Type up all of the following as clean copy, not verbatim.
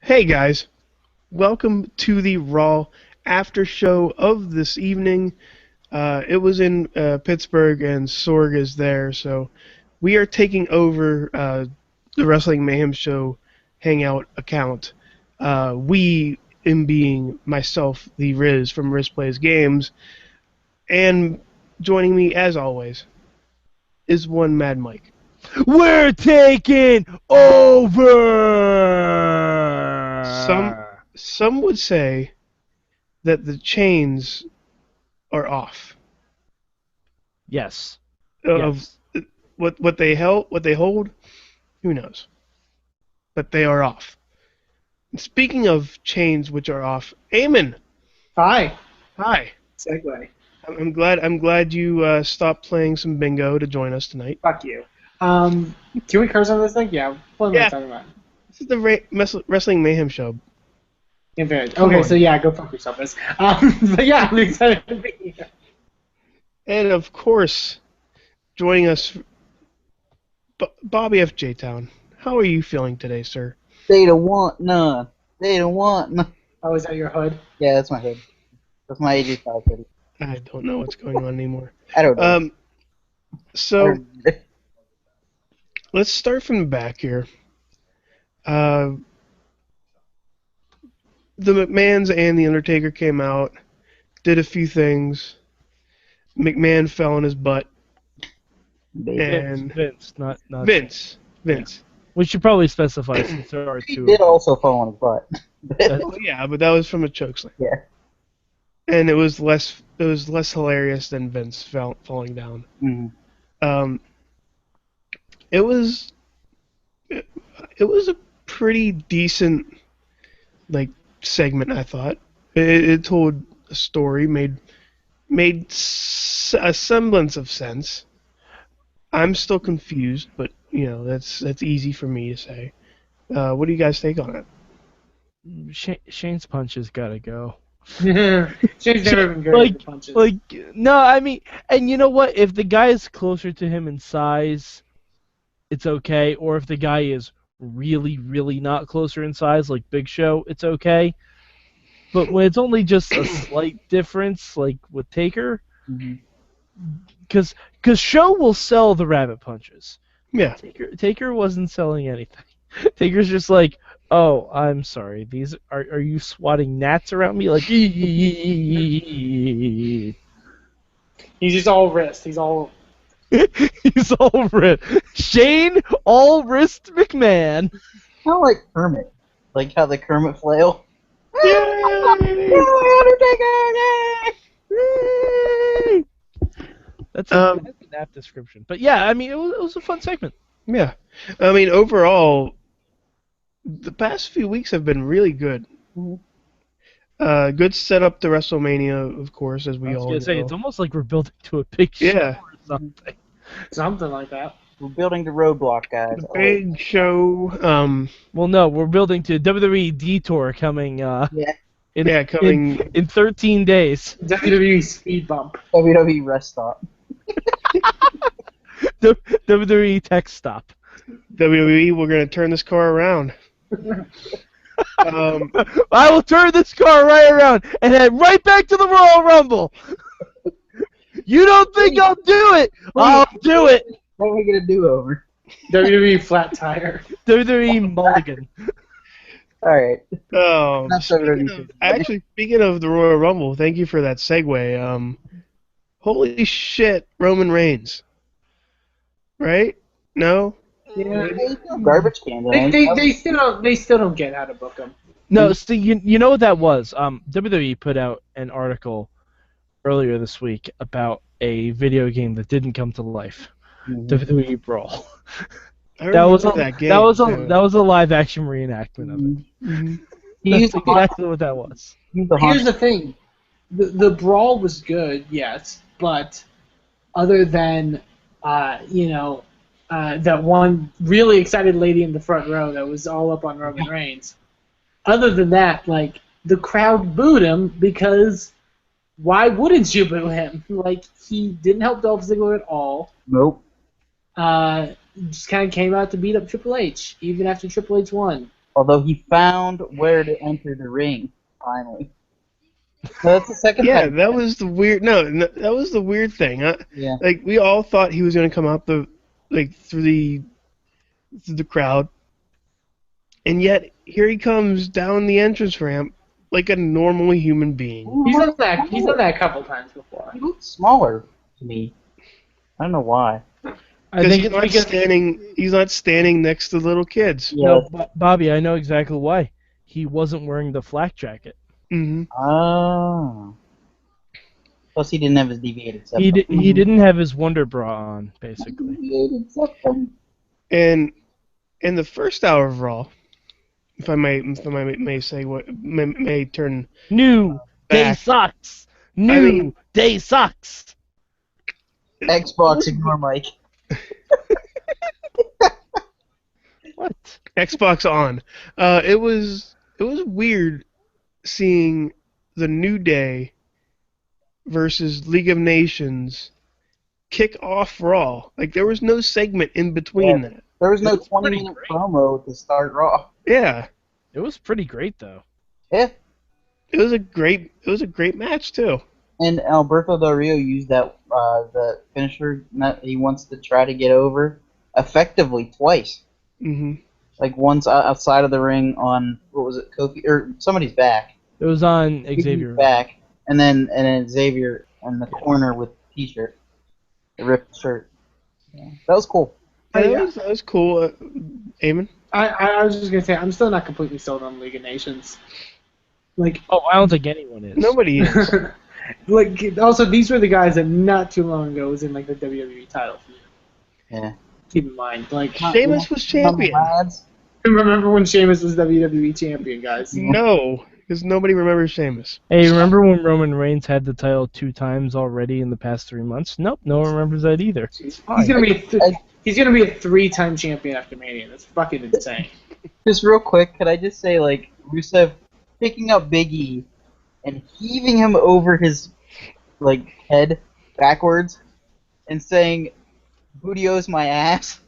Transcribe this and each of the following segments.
Hey guys, welcome to the Raw after show of this evening. It was in Pittsburgh and Sorg is there, so we are taking over the Wrestling Mayhem Show Hangout account. We, in being myself, the Rizz from Rizz Plays Games, and joining me as always is one Mad Mike. We're taking over! Some would say that the chains are off. Yes. Of what they hold, who knows? But they are off. And speaking of chains which are off, Eamon. Hi. Hi. Segue. I'm glad you stopped playing some bingo to join us tonight. Fuck you. Can we curse on this thing? Yeah. What am I talking about? This is the Wrestling Mayhem Show. Okay, so yeah, go fuck yourself, Miss. But yeah, I'm excited to be here. And of course, joining us, Bobbyfjtown. How are you feeling today, sir? They don't want none. They don't want none. Oh, is that your hood? Yeah, that's my hood. That's my 85 hoodie. I don't know what's going on anymore. I don't know. So let's start from the back here. The McMahons and The Undertaker came out, did a few things. McMahon fell on his butt. And Vince, not Vince. We should probably specify since there are He two. did also fall on his butt. Well, yeah, but that was from a chokeslam. Yeah. And it was less hilarious than Vince falling down. Mm-hmm. It was a pretty decent segment, I thought. It told a story, made a semblance of sense. I'm still confused, but that's easy for me to say. What do you guys think on it? Shane's punches gotta go. Shane's never been good at the punches. No, I mean, and you know what? If the guy is closer to him in size, it's okay. Or if the guy is really, really not closer in size, like Big Show, it's okay. But when it's only just a slight difference, like with Taker, because Show will sell the rabbit punches. Yeah. Taker wasn't selling anything. Taker's just like, oh, I'm sorry. These are you swatting gnats around me? Like, He's just all wrist. He's all. He's all wrist. Shane, all wrist McMahon. Kind of like Kermit. Like how the Kermit flail. Yay! That's an apt description. But yeah, I mean, it was a fun segment. Yeah. I mean, overall, the past few weeks have been really good. Good setup to WrestleMania, of course, as we all know. I was going to say, it's almost like we're building to a big show or something. Something like that. We're building the roadblock, guys. The big show. Well, no, we're building to WWE Detour coming. Coming in 13 days. WWE speed bump. WWE rest stop. WWE tech stop. WWE, we're going to turn this car around. I will turn this car right around and head right back to the Royal Rumble. You don't think I'll do it? I'll do it. What are we going to do over? WWE flat tire. WWE mulligan. Alright. Actually, speaking of the Royal Rumble, thank you for that segue. Holy shit, Roman Reigns. Right? No? Yeah. Garbage can. They still don't get how to book them. No, see, you know what that was? WWE put out an article earlier this week about a video game that didn't come to life. WWE RAW. That was a live action reenactment of it. That's exactly what that was. Here's the thing: the brawl was good, yes, but other than that one really excited lady in the front row that was all up on Roman Reigns. Other than that, the crowd booed him because why wouldn't you boo him? He didn't help Dolph Ziggler at all. Nope. Just kind of came out to beat up Triple H, even after Triple H won. Although he found where to enter the ring, finally. So that's the second Yeah, time. that was the weird. No, that was the weird thing. Yeah. Like we all thought he was going to come out through the crowd, and yet here he comes down the entrance ramp like a normal human being. He's done that. He's done that a couple times before. He looks smaller to me. I don't know why. I think He's it's because he's not standing next to little kids. Yeah. no, Bobby. I know exactly why. He wasn't wearing the flak jacket. Hmm. Oh. Plus, he didn't have his deviated septum. He didn't have his Wonder Bra on, basically. Deviated septum. And in the first hour of Raw, if I may say may turn New day back. sucks. New day sucks. Xbox, ignore Mike. What? Xbox on. It was weird seeing the New Day versus League of Nations kick off Raw. Like there was no segment in between that. There was no That's pretty 20-minute great. promo to start Raw. Yeah, It was pretty great though. Yeah. it was a great match too. And Alberto Del Rio used that the finisher that he wants to try to get over effectively twice. Hmm. Like once outside of the ring on what was it, Kofi or somebody's back. It was on Kofi's Xavier. back, and then Xavier in the corner with the T-shirt, the ripped shirt. Yeah. That was cool. That was cool. Eamon? I was just gonna say I'm still not completely sold on League of Nations. Like Oh, I don't think anyone is. Nobody is. like also these were the guys that not too long ago was in like the WWE title feud. Yeah. Keep in mind, like Sheamus was champion. Lads. remember when Sheamus was WWE champion, guys? No, because nobody remembers Sheamus. Hey, remember when Roman Reigns had the title 2 times already in the past 3 months? Nope, no one remembers that either. He's gonna be he's gonna be a 3-time champion after Mania. That's fucking insane. Just real quick, could I just say, like, Rusev picking up Big E and heaving him over his, like, head backwards and saying, "Bootio's my ass."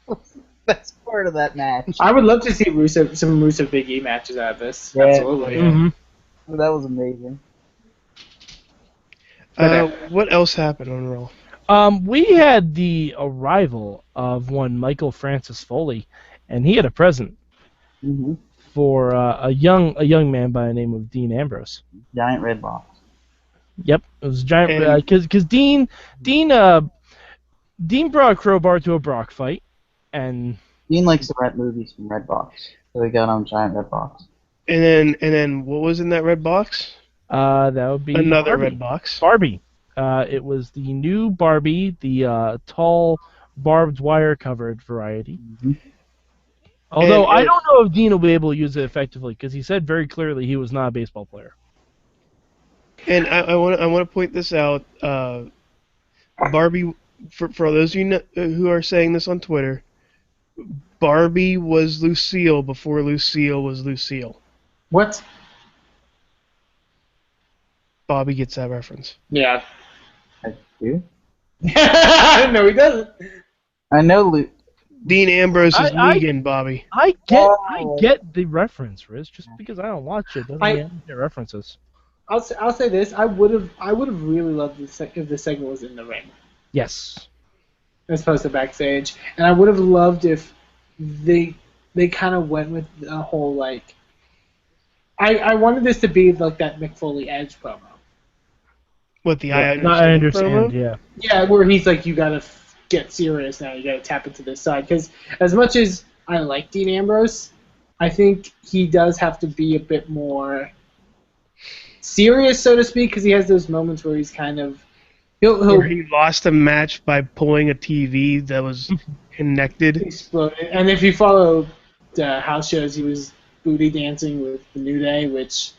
was the best part of that match. I would love to see some Rusev Big E matches out of this. Yeah. Absolutely. Mm-hmm. That was amazing. What else happened on Raw? We had the arrival of one Michael Francis Foley, and he had a present Mm-hmm. for a young man by the name of Dean Ambrose. Giant red box. Yep, it was a giant And- because Dean brought a crowbar to a Brock fight, and Dean likes to rent movies from Redbox, so he got on giant red box. And then what was in that red box? that would be Another Barbie. red box. Barbie. It was the new Barbie, the tall barbed wire covered variety. Mm-hmm. Although And I don't know if Dean will be able to use it effectively because he said very clearly he was not a baseball player. And I want to point this out. Barbie, for those of you who are saying this on Twitter, Barbie was Lucille before Lucille was Lucille. What? Bobby gets that reference. Yeah. I do. No, he doesn't. I know Luke. Dean Ambrose is I- Negan, Bobby. I get the reference, Rizz. Just because I don't watch it doesn't I- mean I don't get references. I'll say this. I would have really loved if the segment was in the ring Yes. as opposed to backstage, and I would have loved if they kind of went with the whole like. I wanted this to be like that Mick Foley Edge promo. What the I I understand. promo? Yeah. Yeah, where he's like, you gotta get serious now. You gotta tap into this side. Because as much as I like Dean Ambrose, I think he does have to be a bit more serious, so to speak, because he has those moments where he's kind of Where he lost a match by pulling a TV that was connected. explode. And if you follow the house shows, he was booty dancing with the New Day, which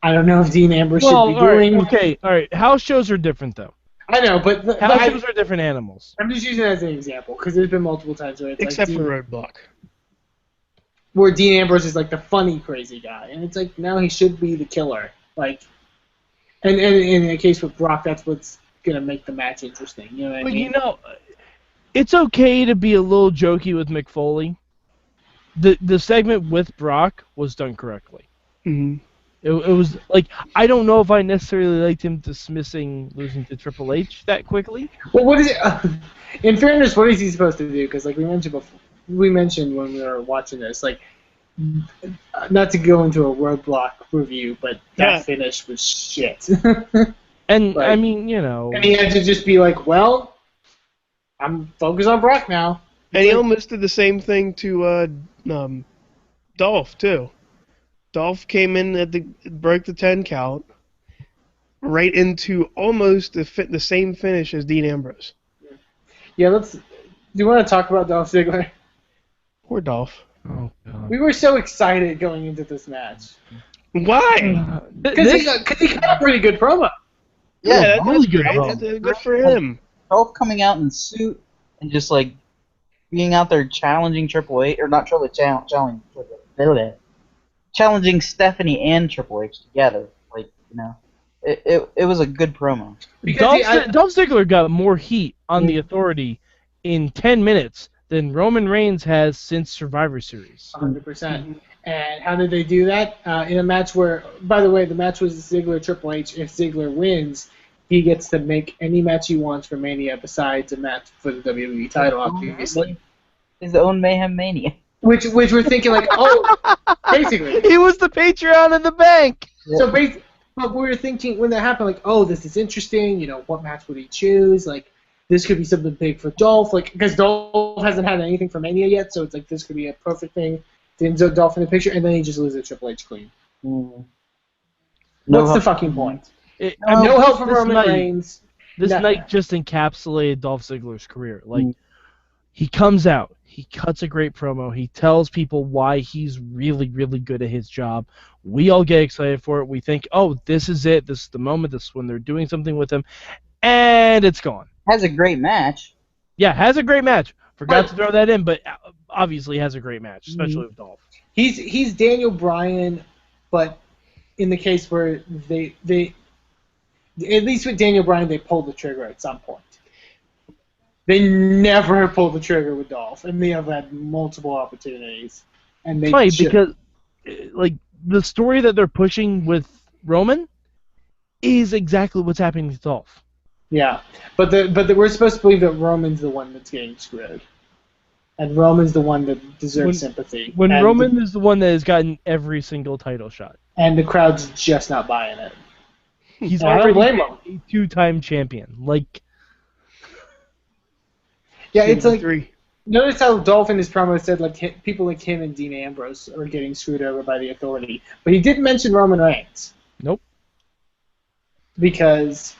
I don't know if Dean Ambrose should be doing. All right. House shows are different though. I know, but House shows are different animals. I'm just using it as an example because there's been multiple times where it's Except like for Dean, Roadblock. where Dean Ambrose is like the funny crazy guy, and it's like now he should be the killer. Like, and in the case with Brock, that's what's gonna make the match interesting. You know what I But mean? you know, it's okay to be a little jokey with Mick Foley, the segment with Brock was done correctly. Hmm. It was like, I don't know if I necessarily liked him losing to Triple H that quickly. Well, what is it? In fairness, what is he supposed to do? Because like we mentioned before, we mentioned when we were watching this, like not to go into a roadblock review, but that finish was shit. And Like, I mean, you know, and he had to just be like, well, I'm focused on Brock now. And he almost did the same thing to Dolph too. Dolph came in broke the 10 count, right into almost the same finish as Dean Ambrose. Yeah, do you want to talk about Dolph Ziggler? Poor Dolph. oh god. We were so excited going into this match Why? because he got a pretty good promo. Yeah, really good great. promo. That's good for him. Dolph coming out in suit and just like being out there challenging Triple H, or not really challenging Stephanie and Triple H together. Like, you know, it was a good promo. Dolph Ziggler got more heat on the Authority in 10 minutes than Roman Reigns has since Survivor Series. 100%. And how did they do that? In a match where, by the way, the match was Ziggler Triple H. If Ziggler wins, he gets to make any match he wants for Mania besides a match for the WWE title, obviously. His own Mayhem Mania. Which we're thinking like, oh, basically. He was the Patreon in the bank. So basically, but we were thinking when that happened, like, oh, this is interesting. You know, what match would he choose? Like, this could be something big for Dolph. Like, because Dolph hasn't had anything for Mania yet, so it's like this could be a perfect thing to insert Dolph in the picture, and then he just loses Triple H clean. What's the fucking point? No help from Roman Reigns. This night just encapsulated Dolph Ziggler's career. Like, he comes out, he cuts a great promo, he tells people why he's really, really good at his job. We all get excited for it. We think, oh, this is it. This is the moment. This is when they're doing something with him. And it's gone. Has a great match. Yeah, has a great match. Forgot to throw that in, but obviously has a great match, especially with Dolph. He's Daniel Bryan, but in the case where they at least with Daniel Bryan, they pulled the trigger at some point. They never pulled the trigger with Dolph, and they have had multiple opportunities. And they funny because, like, the story that they're pushing with Roman is exactly what's happening with Dolph. Yeah, but we're supposed to believe that Roman's the one that's getting screwed, and Roman's the one that deserves sympathy. When Roman is the one that has gotten every single title shot, and the crowd's just not buying it. He's I don't blame already him. a two-time champion. Like, yeah, it's like three. Notice how Dolph in his promo said like people like him and Dean Ambrose are getting screwed over by the Authority, but he didn't mention Roman Reigns. Nope. Because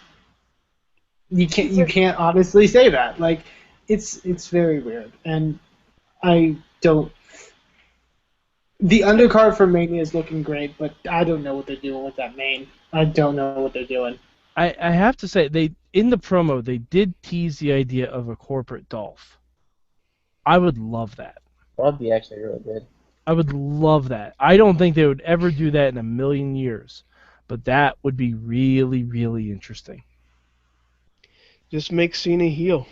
you can't honestly say that. Like, it's very weird, and I don't. The undercard for Mania is looking great, but I don't know what they're doing with that main. I don't know what they're doing. I have to say, in the promo they did tease the idea of a corporate Dolph. I would love that. That'd be actually really good. I would love that. I don't think they would ever do that in a million years, but that would be really, really interesting. Just make Cena heel.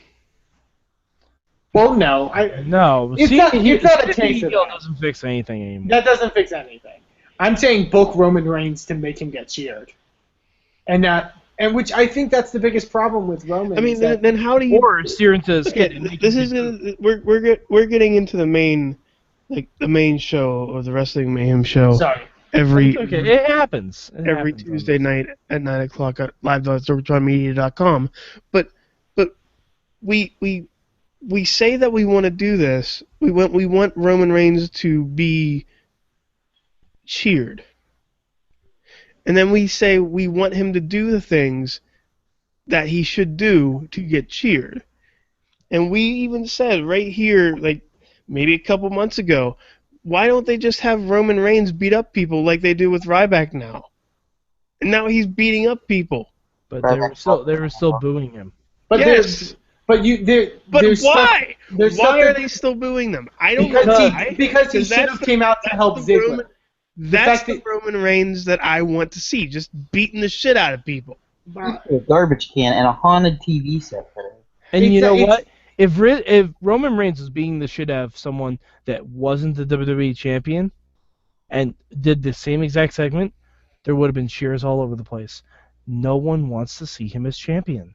Well, no, It's not a case of that. Doesn't fix anything anymore. That doesn't fix anything. I'm saying book Roman Reigns to make him get cheered, and which I think that's the biggest problem with Roman. I mean, then how do you? Or steer into we're getting into the main show of the Wrestling Mayhem show. Sorry. Okay, it happens. Every Tuesday night at 9 o'clock at live.sorgatronmedia.com. But we say that we want to do this. We want Roman Reigns to be cheered. And then we say we want him to do the things that he should do to get cheered. And we even said right here, like maybe a couple months ago, why don't they just have Roman Reigns beat up people like they do with Ryback now? And now he's beating up people. But they were still booing him. But yes. But why? Why are they still booing them? I don't know. Because he should have came out to help Ziggler. That's the Roman Reigns that I want to see, just beating the shit out of people. A garbage can and a haunted TV set. And you know what? If Roman Reigns was beating the shit out of someone that wasn't the WWE champion and did the same exact segment, there would have been cheers all over the place. No one wants to see him as champion.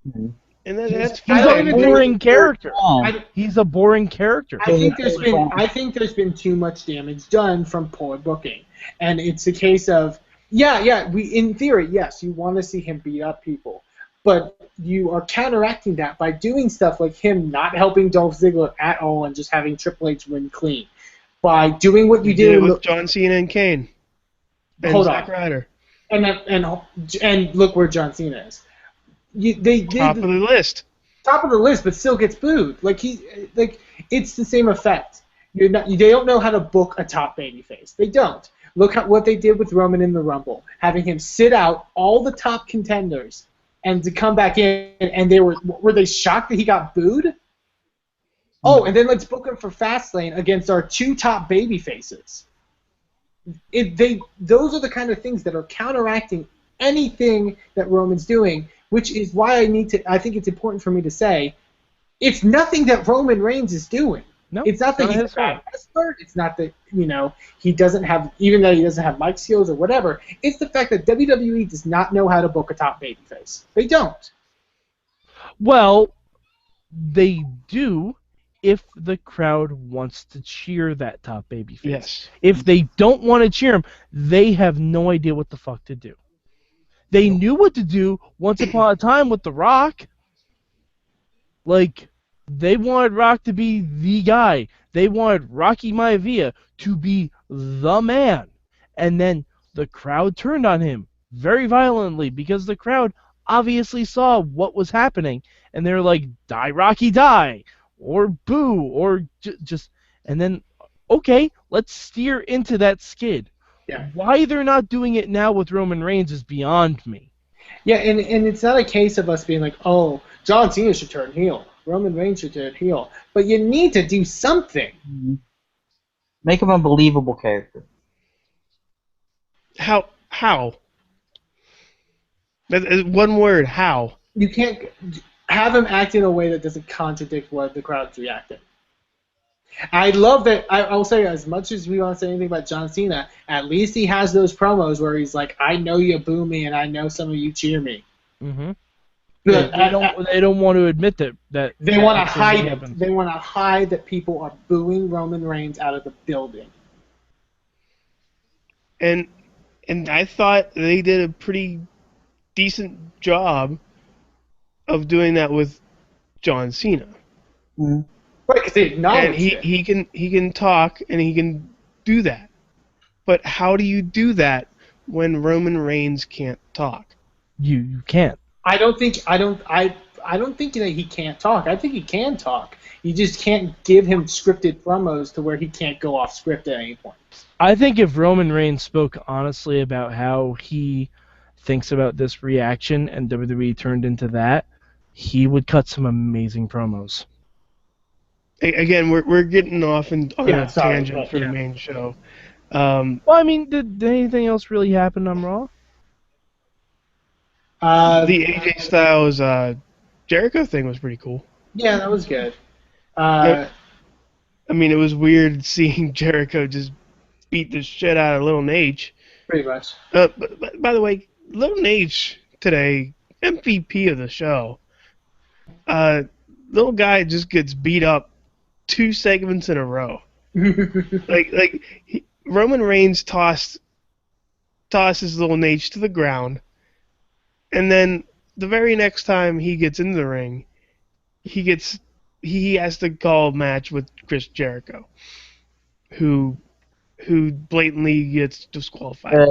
Mhm. And that's He's I don't a even boring character. I, He's a boring character. I think there's been too much damage done from poor booking, and it's a case of in theory, yes, you want to see him beat up people, but you are counteracting that by doing stuff like him not helping Dolph Ziggler at all and just having Triple H win clean, by doing what you did it do with John Cena and Kane. And Hold Zack on. Ryder. and look where John Cena is. They did Top of the list. top of the list, but still gets booed. It's the same effect. They don't know how to book a top babyface. They don't. Look at what they did with Roman in the Rumble, having him sit out all the top contenders, and to come back in, and were they shocked that he got booed? Oh, and then let's book him for Fastlane against our two top babyfaces. Those are the kind of things that are counteracting anything that Roman's doing, which is why I think it's important for me to say, it's nothing that Roman Reigns is doing. No, it's not that he's a bad wrestler. It's not that he doesn't have, even though he doesn't have mic skills or whatever. It's the fact that WWE does not know how to book a top babyface. They don't. Well, they do if the crowd wants to cheer that top babyface. Yes. If they don't want to cheer him, they have no idea what the fuck to do. They knew what to do once upon a time with The Rock. Like, they wanted Rock to be the guy. They wanted Rocky Maivia to be the man. And then the crowd turned on him very violently because the crowd obviously saw what was happening. And they were like, die Rocky, die! Or boo! Or just... And then, okay, let's steer into that skid. Yeah. Why they're not doing it now with Roman Reigns is beyond me. Yeah, and it's not a case of us being like, oh, John Cena should turn heel. Roman Reigns should turn heel. But you need to do something. Make him a believable character. How? That is one word. How? You can't have him act in a way that doesn't contradict what the crowd's reacting. I love that. I'll say, as much as we want to say anything about John Cena, at least he has those promos where he's like, I know you boo me and I know some of you cheer me. Mm-hmm. But They don't want to admit that they want to actually hide happens. it. They want to hide that people are booing Roman Reigns out of the building. And I thought they did a pretty decent job of doing that with John Cena. Mm-hmm. Right, because they acknowledge And it. he can talk and he can do that. But how do you do that when Roman Reigns can't talk? You can't. I don't think that he can't talk. I think he can talk. You just can't give him scripted promos to where he can't go off script at any point. I think if Roman Reigns spoke honestly about how he thinks about this reaction and WWE turned into that, he would cut some amazing promos. Again, we're getting off on a sorry, tangent but, for the yeah. main show. Well, I mean, did anything else really happen on Raw? The AJ Styles Jericho thing was pretty cool. Yeah, that was good. I mean, it was weird seeing Jericho just beat the shit out of Lil Nate. Pretty much. But by the way, Lil Nate today, MVP of the show. Little guy just gets beat up 2 segments in a row. Roman Reigns tosses Lil Nate to the ground, and then the very next time he gets in the ring, he has to call a match with Chris Jericho, who blatantly gets disqualified.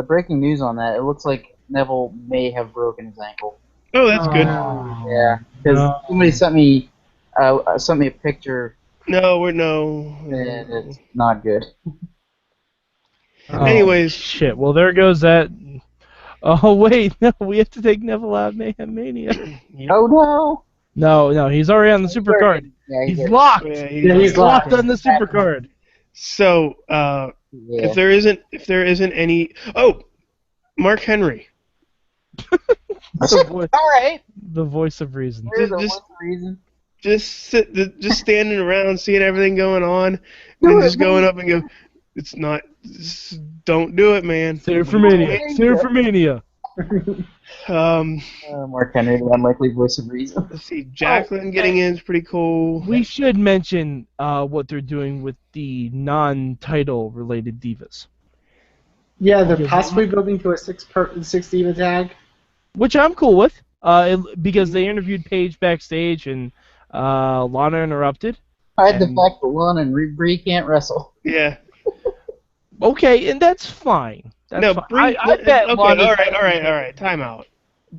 Breaking news on that. It looks like Neville may have broken his ankle. Oh, that's good. Yeah, because somebody sent me a picture, No. and it's not good. Oh, Anyways. shit. Well, there goes that. Oh wait, no, we have to take Neville out of Mayhem Mania. Oh no! No, he's already on the super card. Yeah, He's good. locked. Yeah, he's locked locked. on the super card. So, Yeah. if there isn't any, Mark Henry. The All right. voice of reason. There's Just- one reason. just standing around, seeing everything going on, and Do then it, just going man. up and go, it's not. Don't do it, man. Save for Mania. Save for Mania. Mark Henry, the unlikely voice of reason. Let's see. Jacqueline getting in is pretty cool. We should mention what they're doing with the non-title related divas, Yeah, they're possibly building to a six diva tag. which I'm cool with. Because they interviewed Paige backstage and Lana interrupted. Hide the And- fact that Lana and Bree can't wrestle. Yeah. Okay, and that's fine. That's No, fine. Bree. I bet Okay. Lana's- All right. Time out.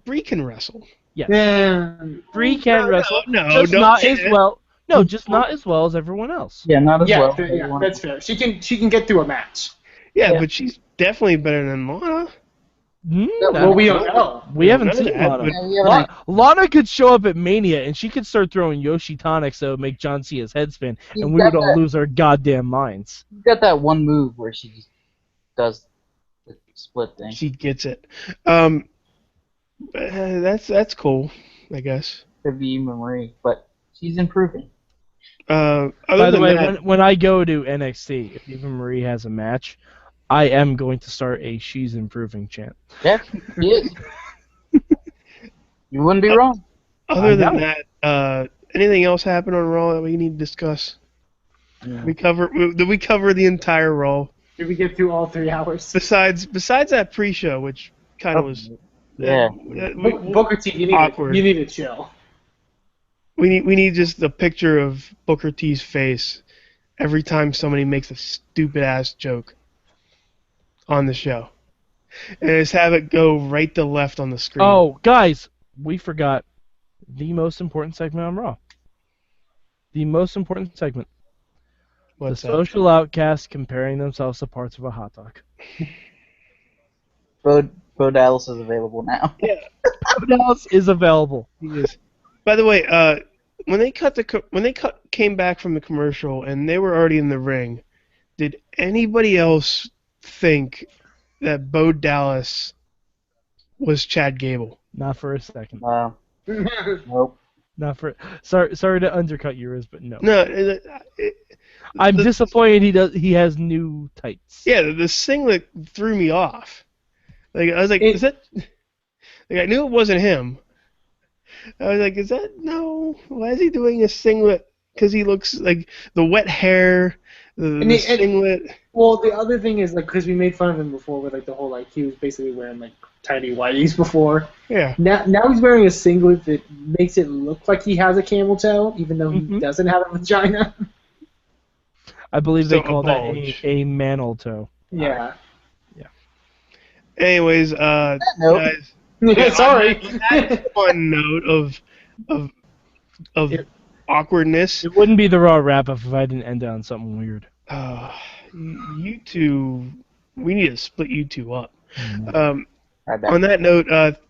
Bree can wrestle. Yes. Yeah. Bree can wrestle. No, just don't not say as that. well. No, just not as well as everyone else. Yeah, not as Yeah, well. yeah, that's fair. She can get through a match. Yeah, Yeah. but she's definitely better than Lana. Well, we don't know. We haven't None of seen that, Lana. but- Yeah, we haven't- Lana could show up at Mania and she could start throwing Yoshi tonics that would make John Cena's head spin, You've and we got would all that- lose our goddamn minds. You've got that one move where she just does the split thing. She gets it. That's cool, I guess. Could be Eva Marie, but she's improving. Other By the than way, that, when I go to NXT, if Eva Marie has a match, I am going to start a "She's Improving" chant. Yeah, she is. You wouldn't be wrong. other than know. that, anything else happen on Raw that we need to discuss? Yeah. Did we cover the entire Raw? Did we get through all 3 hours? Besides that pre-show, which kind of was. Yeah. Booker T, you Awkward. need to chill. We need just a picture of Booker T's face every time somebody makes a stupid ass joke on the show, and just have it go right to left on the screen. Oh, guys, we forgot the most important segment on Raw. The most important segment. What's the that? social outcasts comparing themselves to parts of a hot dog. Bo Dallas is available now. What else is available? He is. By the way, when they came back from the commercial and they were already in the ring, did anybody else think that Bo Dallas was Chad Gable? Not for a second. Nope. Not for. Sorry to undercut you, Rizz, but no. No. I'm disappointed he has new tights. Yeah, the singlet threw me off. Like I was like, is that? Like I knew it wasn't him. I was like, is that no? Why is he doing a singlet? Because he looks like the wet hair, the singlet. Well, the other thing is like because we made fun of him before with like the whole like he was basically wearing like tiny whities before. Yeah. Now he's wearing a singlet that makes it look like he has a camel toe, even though he doesn't have a vagina. I believe So they call a that bulge. a mantle toe. Yeah. Anyways, note. guys. Yeah, sorry. On that fun note of awkwardness. It wouldn't be the Raw wrap up if I didn't end on something weird. You two, we need to split you two up. Right back. On that note,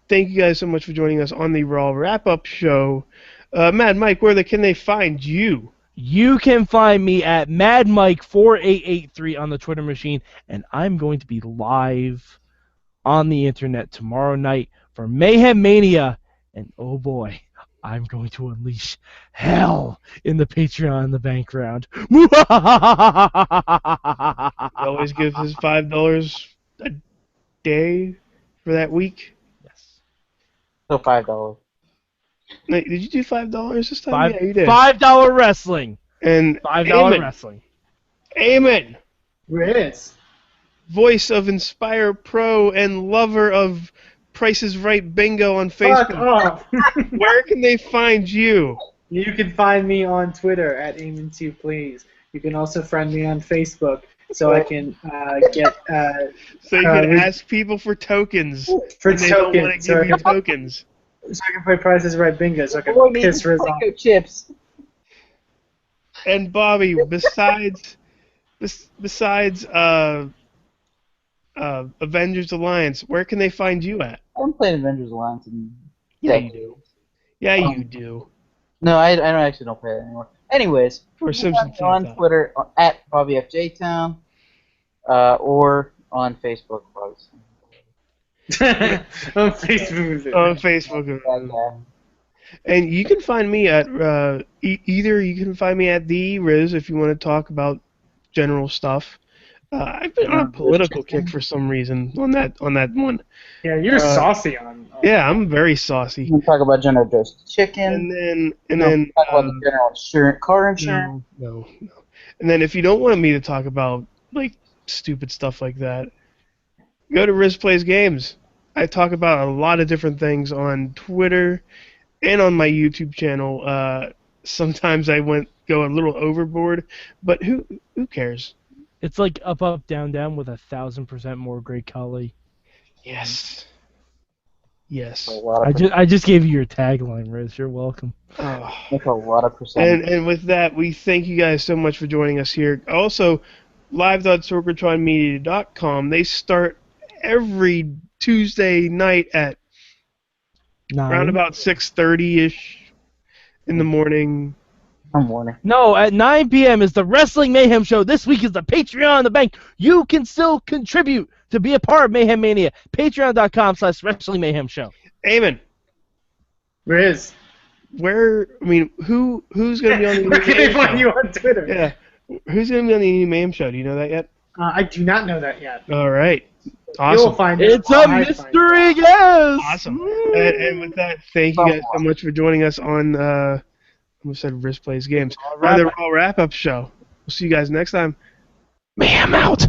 thank you guys so much for joining us on the Raw Wrap Up show. Mad Mike, can they find you? You can find me at MadMike4883 on the Twitter machine, and I'm going to be live on the internet tomorrow night for Mayhem Mania, and oh boy, I'm going to unleash hell in the Patreon in the background. He always gives his $5 a day for that week. Yes. So $5. Did you do $5 this time? Yeah, you did. $5 wrestling. And $5 Eamon, wrestling. Eamon, Rizz. voice of Inspire Pro and lover of Price is Right Bingo on Fuck Facebook. off. Where can they find you? You can find me on Twitter at Eamon2Please. You can also friend me on Facebook so I can get So you can ask people for tokens. for and they don't want tokens. to give you tokens. So I can play Price is Right Bingo so I can Boy needs piss Rizz off. potato chips. And Bobby, besides Avengers Alliance, where can they find you at? I haven't played Avengers Alliance in Yeah, you decades. do. Yeah, you do. No, I don't play that anymore. Anyways, Or you can find Simpson me on Fan Twitter at Bobbyfjtown, or on Facebook, obviously. on Facebook. On Facebook. And you can find me at either you can find me at the Rizz if you want to talk about general stuff. I've been on a political kick for some reason on that one. Yeah, you're saucy on. Yeah, I'm very saucy. We can talk about General Joe's chicken. And then Talk about the general insurance, car insurance. no. And then if you don't want me to talk about like stupid stuff like that, go to Rizz Plays Games. I talk about a lot of different things on Twitter and on my YouTube channel. Sometimes I go a little overboard, but who cares? It's like up, up, down, down with 1,000% more great Kali. Yes. That's a lot of I just gave you your tagline, Riz. You're welcome. Oh. That's a lot of percent. And with that, we thank you guys so much for joining us here. Also, live.sorgatronmedia.com. They start every Tuesday night at around about 6:30ish in the morning. Morning. No, at 9 p.m. is the Wrestling Mayhem Show. This week is the Patreon the Bank. You can still contribute to be a part of Mayhem Mania. Patreon.com/Wrestling Mayhem Show. Eamon, Rizz. who's going to be on the Where can they find you show? on Twitter? Yeah. Who's going to be on the Mayhem Show? Do you know that yet? I do not know that yet. All right. You'll Awesome. find it. It's a while I find mystery it. guest. Awesome. And with that, thank you guys so much for joining us on, I almost said Rizz Plays Games, on the Raw Wrap Up Show. We'll see you guys next time. Mayhem out.